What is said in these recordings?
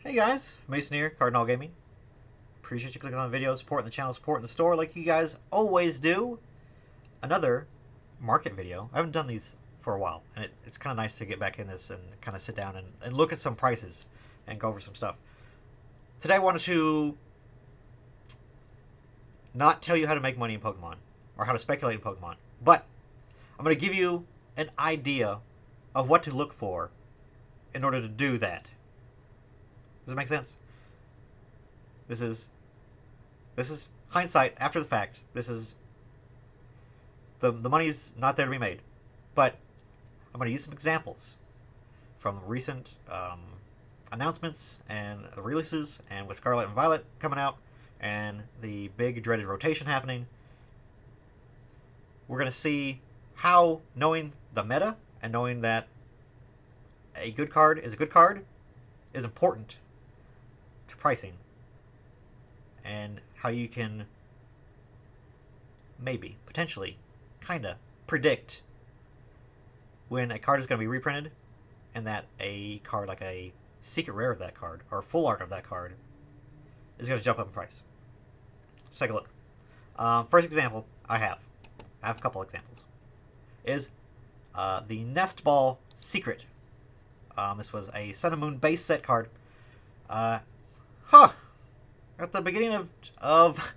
Hey guys, Mason here, Cardinal Gaming. Appreciate you clicking on the video, supporting the channel, supporting the store like you guys always do. Another market video. I haven't done these for a while, and it's kind of nice to get back in this and kind of sit down and look at some prices and go over some stuff. Today I wanted to not tell you how to make money in Pokemon or how to speculate in Pokemon, but I'm going to give you an idea of what to look for in order to do that. Does it make sense? This is hindsight after the fact. This is the money's not there to be made, but I'm going to use some examples from recent announcements and releases, and with Scarlet and Violet coming out and the big dreaded rotation happening. We're going to see how knowing the meta and knowing that a good card is a good card is important to pricing, and how you can maybe, potentially, kinda predict when a card is going to be reprinted, and that a card like a secret rare of that card or full art of that card is going to jump up in price. Let's take a look. First example I have a couple examples, is the Nest Ball Secret. This was a Sun and Moon base set card. At the beginning of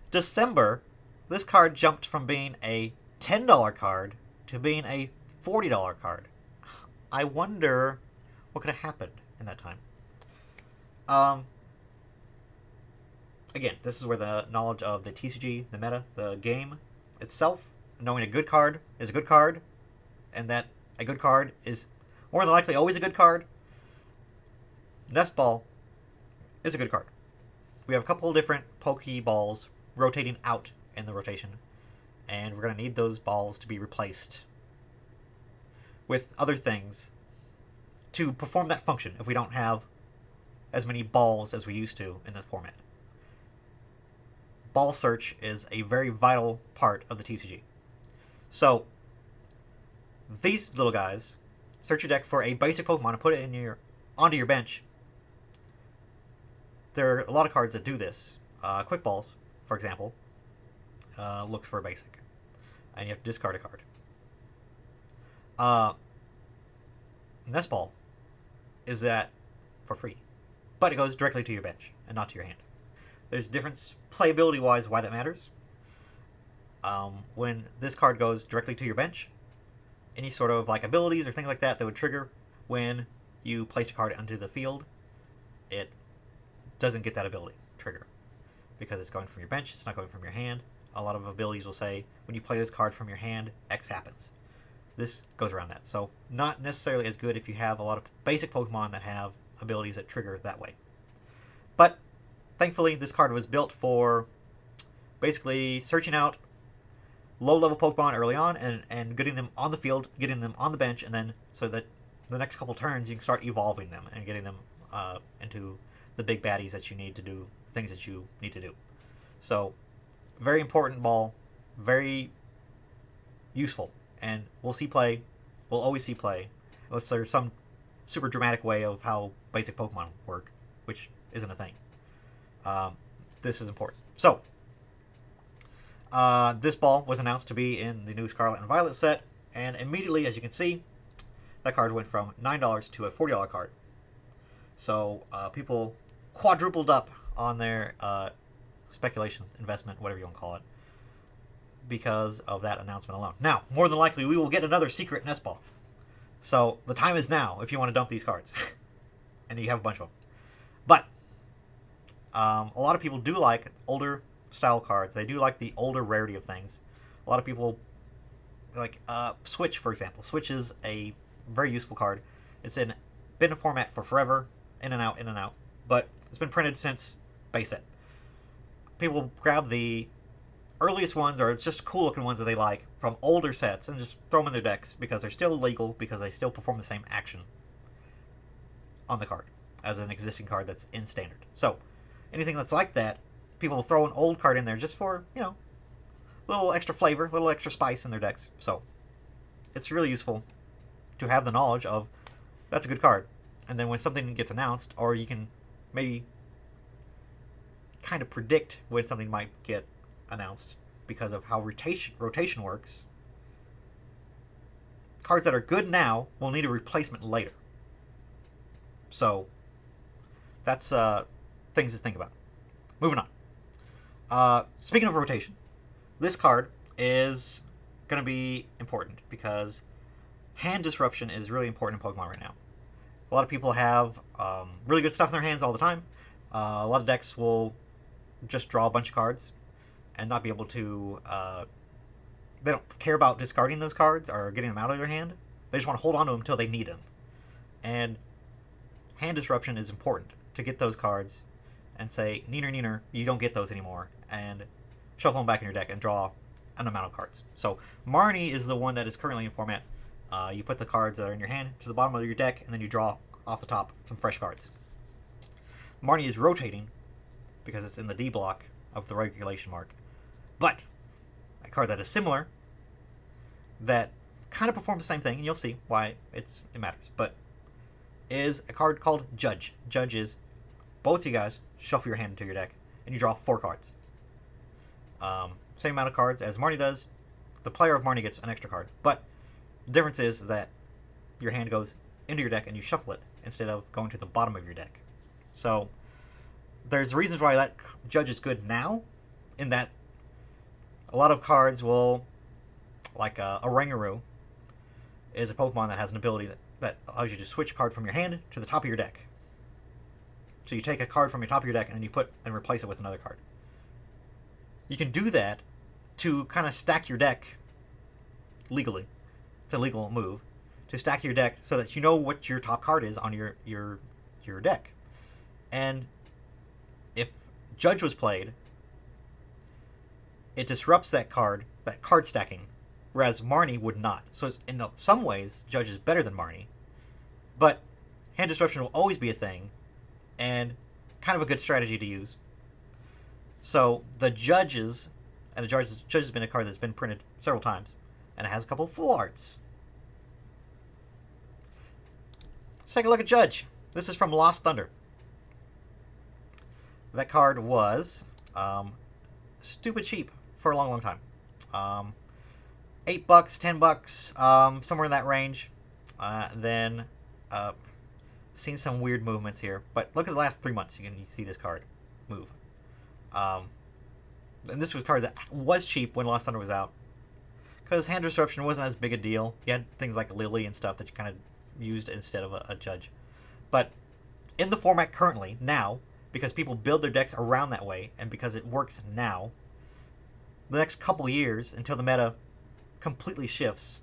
December, this card jumped from being a $10 card to being a $40 card. I wonder what could have happened in that time. Again, this is where the knowledge of the TCG, the meta, the game itself, knowing a good card is a good card, and that a good card is more than likely always a good card. Nest Ball is a good card. We have a couple different Pokeballs rotating out in the rotation, and we're going to need those balls to be replaced with other things to perform that function if we don't have as many balls as we used to in this format. Ball search is a very vital part of the TCG. So, these little guys, search your deck for a basic Pokemon and put it onto your bench. There are a lot of cards that do this. Quick Balls, for example, looks for a basic, and you have to discard a card. Nest Ball is that for free, but it goes directly to your bench and not to your hand. There's difference playability-wise why that matters. When this card goes directly to your bench, any sort of like abilities or things like that would trigger when you placed a card onto the field, it doesn't get that ability trigger because it's going from your bench, it's not going from your hand. A lot of abilities will say when you play this card from your hand, X happens. This goes around that. So not necessarily as good if you have a lot of basic Pokemon that have abilities that trigger that way. But thankfully this card was built for basically searching out low-level Pokemon early on and getting them on the field, getting them on the bench, and then so that the next couple turns you can start evolving them and getting them into the big baddies that you need to do, things that you need to do. So, very important ball, very useful, and we'll see play, we'll always see play, unless there's some super dramatic way of how basic Pokemon work, which isn't a thing. This is important. So, this ball was announced to be in the new Scarlet and Violet set, and immediately, as you can see, that card went from $9 to a $40 card. So people quadrupled up on their speculation, investment, whatever you want to call it, because of that announcement alone. Now, more than likely, we will get another secret Nest Ball. So the time is now if you want to dump these cards. And you have a bunch of them. But a lot of people do like older style cards. They do like the older rarity of things. A lot of people like Switch, for example. Switch is a very useful card. It's been a format for forever, in and out, but it's been printed since base set. People grab the earliest ones, or just cool looking ones that they like from older sets, and just throw them in their decks because they're still legal, because they still perform the same action on the card as an existing card that's in standard. So anything that's like that, people will throw an old card in there just for, a little extra flavor, a little extra spice in their decks. So it's really useful to have the knowledge of that's a good card. And then when something gets announced, or you can maybe kind of predict when something might get announced because of how rotation works, cards that are good now will need a replacement later. So that's things to think about. Moving on. Speaking of rotation, this card is going to be important because hand disruption is really important in Pokemon right now. A lot of people have really good stuff in their hands all the time. A lot of decks will just draw a bunch of cards and not be able to... they don't care about discarding those cards or getting them out of their hand. They just want to hold on to them until they need them. And hand disruption is important to get those cards and say, neener, you don't get those anymore, and shuffle them back in your deck and draw an amount of cards. So Marnie is the one that is currently in format. You put the cards that are in your hand to the bottom of your deck, and then you draw off the top some fresh cards. Marnie is rotating because it's in the D block of the regulation mark. But a card that is similar, that kind of performs the same thing, and you'll see why it matters, but is a card called Judge. Judge is both you guys shuffle your hand into your deck, and you draw 4 cards. Same amount of cards as Marnie does. The player of Marnie gets an extra card, but the difference is that your hand goes into your deck and you shuffle it instead of going to the bottom of your deck. So there's reasons why that Judge is good now, in that a lot of cards will, like a Rangaroo is a Pokemon that has an ability that allows you to switch a card from your hand to the top of your deck. So you take a card from your top of your deck and you put and replace it with another card. You can do that to kind of stack your deck legally. It's a legal move to stack your deck so that you know what your top card is on your deck. And if Judge was played, it disrupts that card stacking, whereas Marnie would not. So in some ways, Judge is better than Marnie, but hand disruption will always be a thing, and kind of a good strategy to use. So the Judges, and the Judge has been a card that's been printed several times, and it has a couple of full arts. Let's take a look at Judge. This is from Lost Thunder. That card was stupid cheap for a long time. $8, $10, somewhere in that range. Then seen some weird movements here, but look at the last 3 months. You can see this card move. And this was a card that was cheap when Lost Thunder was out, because hand disruption wasn't as big a deal. You had things like Lily and stuff that you kind of used instead of a Judge. But in the format currently, now, because people build their decks around that way, and because it works now, the next couple years, until the meta completely shifts,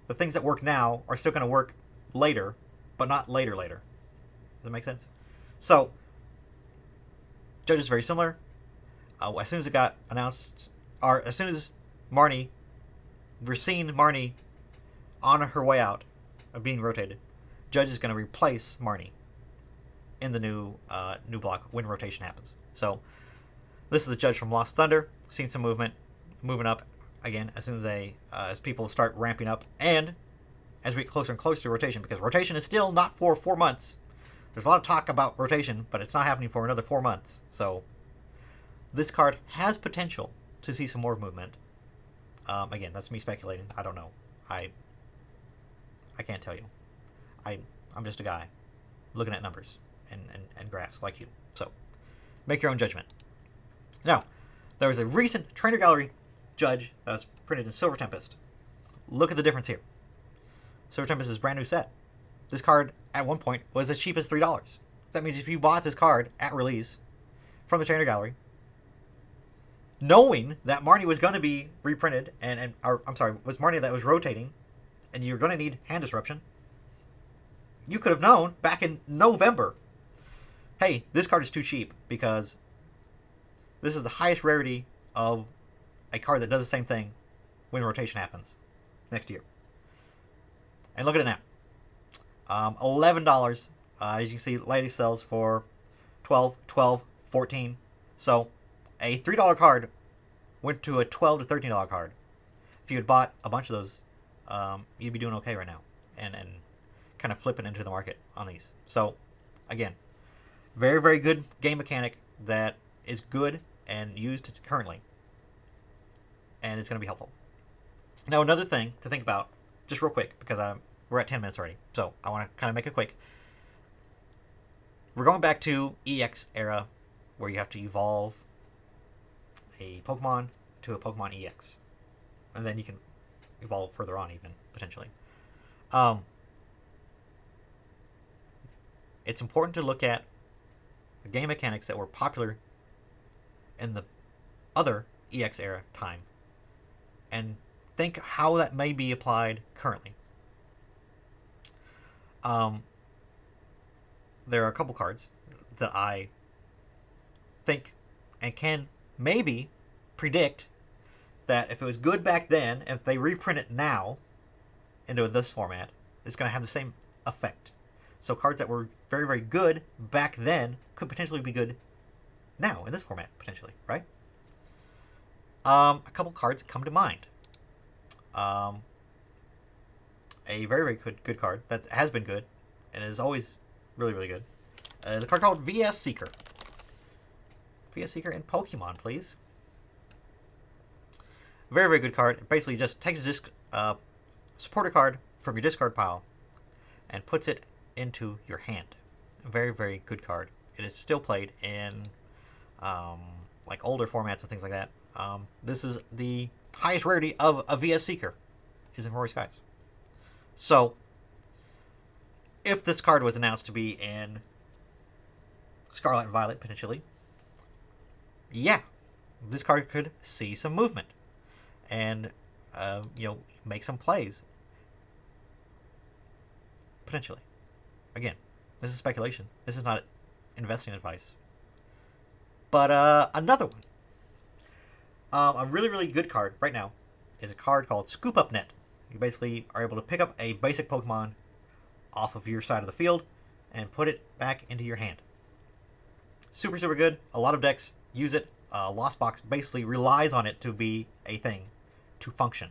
the things that work now are still going to work later, but not later. Does that make sense? So, Judge is very similar. As soon as it got announced, or as soon as Marnie, we're seeing Marnie on her way out of being rotated, Judge is going to replace Marnie in the new block when rotation happens. So this is the Judge from Lost Thunder. Seen some moving up again as soon as as people start ramping up, and as we get closer and closer to rotation, because rotation is still not for 4 months. There's a lot of talk about rotation, but it's not happening for another 4 months. So this card has potential to see some more movement. Again, that's me speculating. I don't know. I can't tell you. I'm just a guy looking at numbers and graphs like you. So make your own judgment. Now, there was a recent Trainer Gallery Judge that was printed in Silver Tempest. Look at the difference here. Silver Tempest is a brand new set. This card, at one point, was as cheap as $3. That means if you bought this card at release from the Trainer Gallery, knowing that Marnie was going to be reprinted, was Marnie that was rotating, and you're going to need hand disruption, you could have known back in November, hey, this card is too cheap because this is the highest rarity of a card that does the same thing when rotation happens next year. And look at it now. $11. As you can see, Lady sells for $12, $14. So a $3 card went to a $12 to $13 card. If you had bought a bunch of those, you'd be doing okay right now. And kind of flipping into the market on these. So, again, very, very good game mechanic that is good and used currently. And it's going to be helpful. Now, another thing to think about, just real quick, because we're at 10 minutes already, so I want to kind of make it quick. We're going back to EX era, where you have to evolve a Pokemon to a Pokemon EX. And then you can evolve further on, even, potentially. It's important to look at the game mechanics that were popular in the other EX era time and think how that may be applied currently. There are a couple cards that I think and can maybe predict that if it was good back then, if they reprint it now into this format, it's going to have the same effect. So cards that were very, very good back then could potentially be good now in this format, potentially, right? A couple cards come to mind. A very, very good card that has been good and is always really, really good. Is a card called VS Seeker. VS Seeker in Pokemon, please. Very, very good card. It basically just takes a supporter card from your discard pile and puts it into your hand. A very, very good card. It is still played in like older formats and things like that. This is the highest rarity of a VS Seeker, is in Rory Skies. So, if this card was announced to be in Scarlet and Violet, potentially, yeah, this card could see some movement and, make some plays. Potentially. Again, this is speculation. This is not investing advice. But another one. A really, really good card right now is a card called Scoop Up Net. You basically are able to pick up a basic Pokemon off of your side of the field and put it back into your hand. Super, super good. A lot of decks use it. Lost Box basically relies on it to be a thing, to function.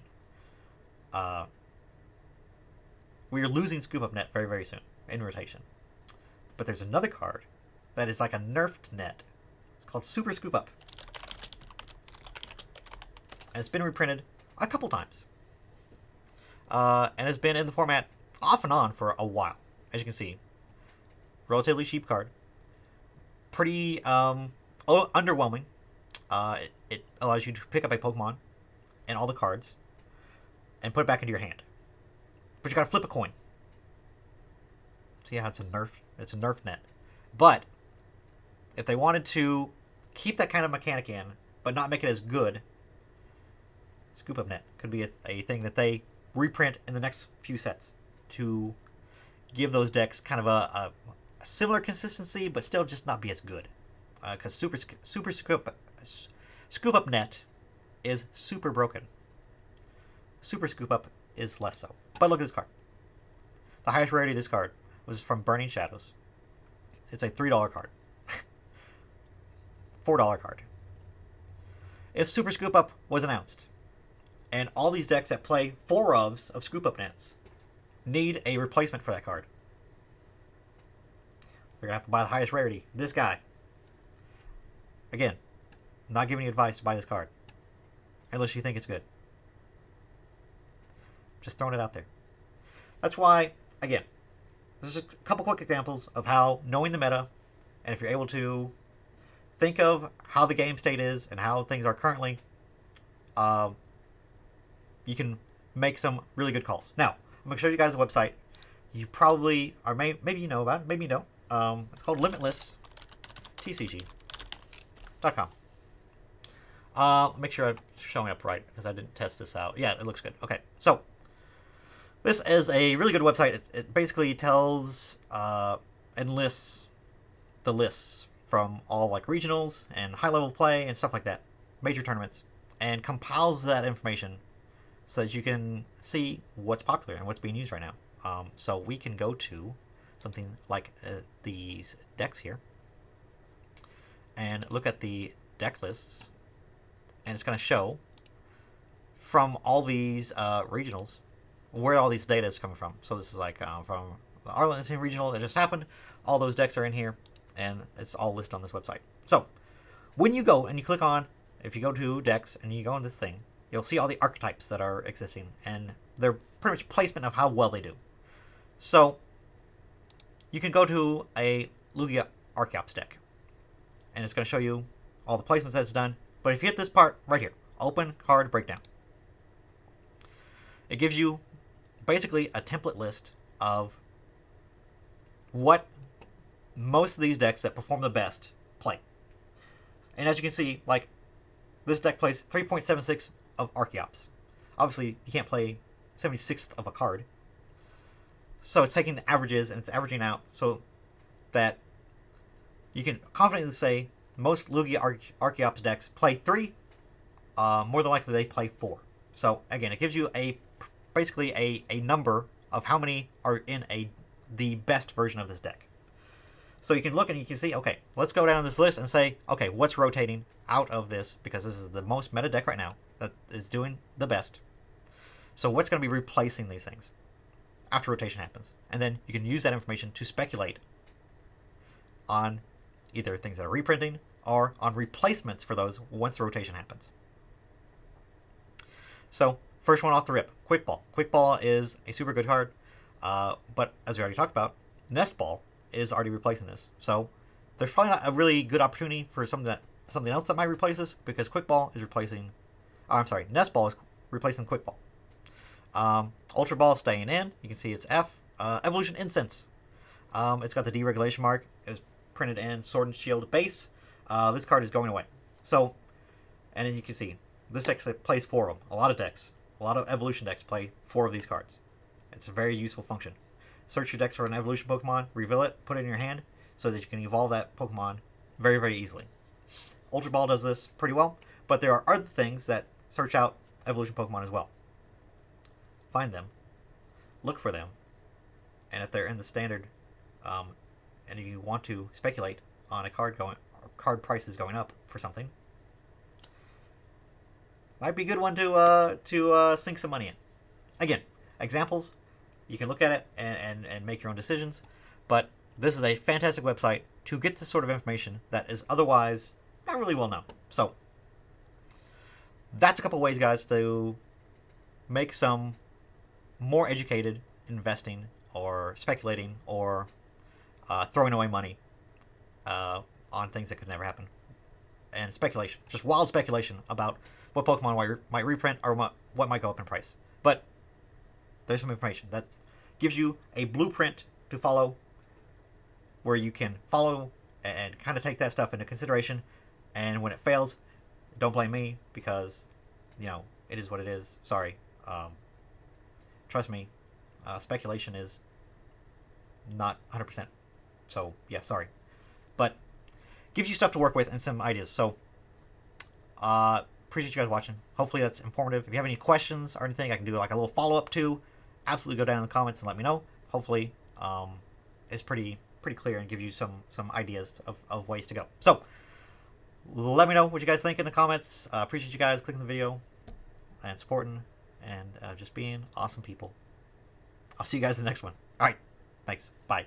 We are losing Scoop Up Net very, very soon in rotation. But there's another card that is like a nerfed net. It's called Super Scoop Up. And it's been reprinted a couple times. And has been in the format off and on for a while. As you can see, relatively cheap card. Pretty underwhelming. It allows you to pick up a Pokemon and all the cards and put it back into your hand. But you gotta flip a coin. See how it's a nerf net. But if they wanted to keep that kind of mechanic in, but not make it as good, Scoop Up Net could be a thing that they reprint in the next few sets to give those decks kind of a similar consistency, but still just not be as good. Because Super Scoop Up Net is super broken. Super Scoop Up is less so. But look at this card. The highest rarity of this card was from Burning Shadows. It's a $3 card. $4 card. If Super Scoop Up was announced, and all these decks that play 4 of Scoop Up Nets need a replacement for that card, they're going to have to buy the highest rarity. This guy. Again, I'm not giving you advice to buy this card. Unless you think it's good. Just throwing it out there. That's why, again, this is a couple quick examples of how knowing the meta, and if you're able to think of how the game state is and how things are currently, you can make some really good calls. Now, I'm going to show you guys the website. You probably, or maybe you know about it, maybe you don't. It's called Limitless TCG.com. Make sure I'm showing up right, because I didn't test this out. Yeah, it looks good. Okay, so this is a really good website. It basically tells and lists the lists from all like regionals and high level play and stuff like that, major tournaments, and compiles that information so that you can see what's popular and what's being used right now. So we can go to something like these decks here and look at the deck lists, and it's going to show from all these regionals where all these data is coming from. So this is like from Arlington Regional that just happened. All those decks are in here, and it's all listed on this website. So when you go and you click on, if you go to decks and you go on this thing, you'll see all the archetypes that are existing, and they're pretty much placement of how well they do. So you can go to a Lugia Archeops deck, and it's going to show you all the placements that it's done. But if you hit this part right here, open card breakdown, it gives you basically a template list of what most of these decks that perform the best play. And as you can see, like, this deck plays 3.76 of Archeops. Obviously, you can't play 76th of a card. So it's taking the averages and it's averaging out so that you can confidently say most Lugia Archeops decks play 3. More than likely, they play 4. So again, it gives you basically a number of how many are in the best version of this deck. So you can look and you can see, okay, let's go down this list and say, okay, what's rotating out of this, because this is the most meta deck right now that is doing the best. So what's going to be replacing these things after rotation happens? And then you can use that information to speculate on either things that are reprinting or on replacements for those once the rotation happens. So first one off the rip, Quick Ball. Quick Ball is a super good card, but as we already talked about, Nest Ball is already replacing this. So there's probably not a really good opportunity for something else that might replace this, because Quick Ball is replacing... Oh, I'm sorry, Nest Ball is replacing Quick Ball. Ultra Ball staying in. You can see it's F. Evolution Incense. It's got the deregulation mark. It's printed in Sword and Shield base. This card is going away. So, and then you can see this deck plays 4 of them. A lot of decks, a lot of evolution decks play 4 of these cards. It's a very useful function. Search your decks for an evolution Pokemon, reveal it, put it in your hand, so that you can evolve that Pokemon very, very easily. Ultra Ball does this pretty well, but there are other things that search out evolution Pokemon as well. Find them, look for them, and if they're in the standard, and if you want to speculate on a card prices going up for something, might be a good one to sink some money in. Again, examples, you can look at it and make your own decisions, but this is a fantastic website to get this sort of information that is otherwise not really well known. So that's a couple ways, guys, to make some more educated investing or speculating or throwing away money on things that could never happen. And speculation, just wild speculation about what Pokemon might reprint or what might go up in price. But there's some information that gives you a blueprint to follow, where you can follow and kind of take that stuff into consideration. And when it fails, don't blame me, because, you know, it is what it is. Sorry. Trust me, speculation is not 100%. So, yeah, sorry. But gives you stuff to work with and some ideas. So, appreciate you guys watching. Hopefully that's informative. If you have any questions or anything I can do like a little follow-up to, absolutely go down in the comments and let me know. Hopefully it's pretty clear and gives you some ideas of ways to go. So, let me know what you guys think in the comments. Appreciate you guys clicking the video and supporting and just being awesome people. I'll see you guys in the next one. All right. Thanks. Bye.